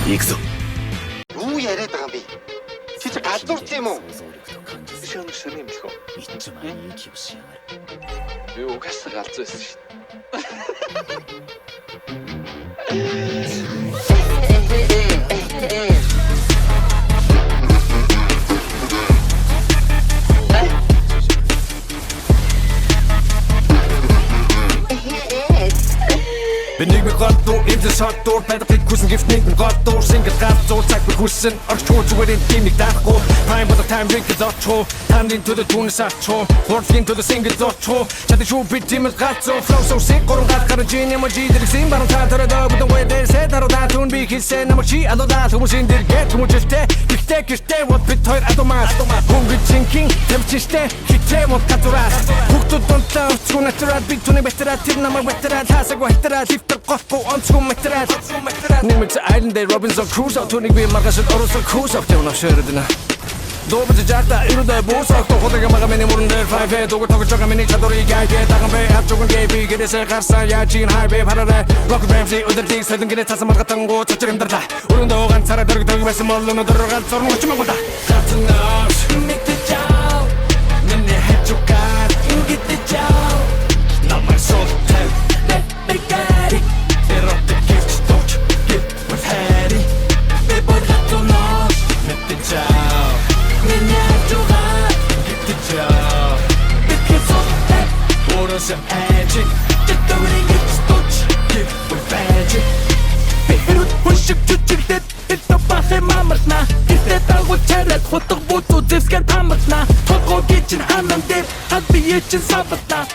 行くぞ。Юу яриад байгаа юм бэ? Чи гадуурч юм уу? Шөний юм шиг. 이쯤 아니 기억이 안 나. Юу угаасаа галзуу байсан шүү. Wenn ich mich raddo, in das Harddoor, bei der Blickkussen gibt nicht mit Raddo, single Raddo, zeig mir Kussen, arch to den Team nicht dachgo, time by the time winkel dotcho, hand into the tune satcho, horse into the single dotcho, chat the show bit team with Radzo, flow so sick, or rat caragin, and my G, the sim, but I'm tired of the with the way they said that that tune be his sen, I'm a G, I know that who was in there, get too much of stay, you stay, what bit toy at the mass, hungry thinking, tempting stay, he stay, what cut to ras, hooked to don't love, tune at the rat, big tune better at him, I'm a better at has a better at Gospel on to metrad Nimmer til Island Day Robinson Crusoe Tunig vi markas et Orosol Crusoe Tjona kjøredina Dobe til Jatta Iruda Bosa Tohodaga maga meni murunder 5 Dogo togo choga meni chadori Gage Dagan be At chogun gebe Gede se karsa Ya chin highway Parare Rocket Ramsey Udar dig Sedun gede tasa margatango Chachirim darda Urunda ogan Sara dorgi dorgi Besi molluno Dorrogan Sormo Chimaguda Captain Nose Make the job Nene hechokat Ingit the job Not my soul Tell Let me get it They're up the gift Don't give with Harry People that don't know Make the job Nene hechokat Get the job Because of that Orası edgy Just do it in your stitch Give with Harry Behirut Hushik Chuchik Det It's the Bahe Mamarna It's the Dago Charat Hotok Boto Zivskan Tamarna Toko Gichin Hanam Det Hadbi Yichin Sabatna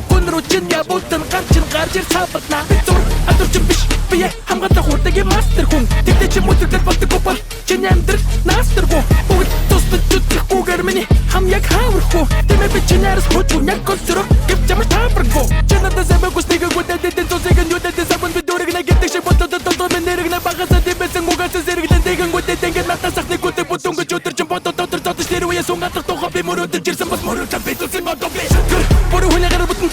Kunro чин ябутан ганчин гарч ир сабатна битур адурч биш бие хамгаалах урдагийн мастер хүн тэгтээ чи мөдөлд болдоггүй бол чин амьдрал наастергүй бүгд тусдад зүтгэхгүйгээр миний хам яг хааврахгүй тэмээ би чинээрс хөчүү яг консроо гэвч ямар тааврахгүй чинадаа сабагус нэгээгүү дэдэн тусэг нь юудэд сабан би дөрөг нэгдэг шиг бодод дотор мен нэрэгнэ багасаа дэмэсэн гугаас зэрэглэн дэгэнгүү дэдэн натасах нэгүүтэй бүтэн гэж өдөр чин бодод дотор дотор тэр үе сунгатах тухай би мөрөдөр жирсэн бас мөрөдөр би тусын бодоо би бүр хүнэгээр бүтэн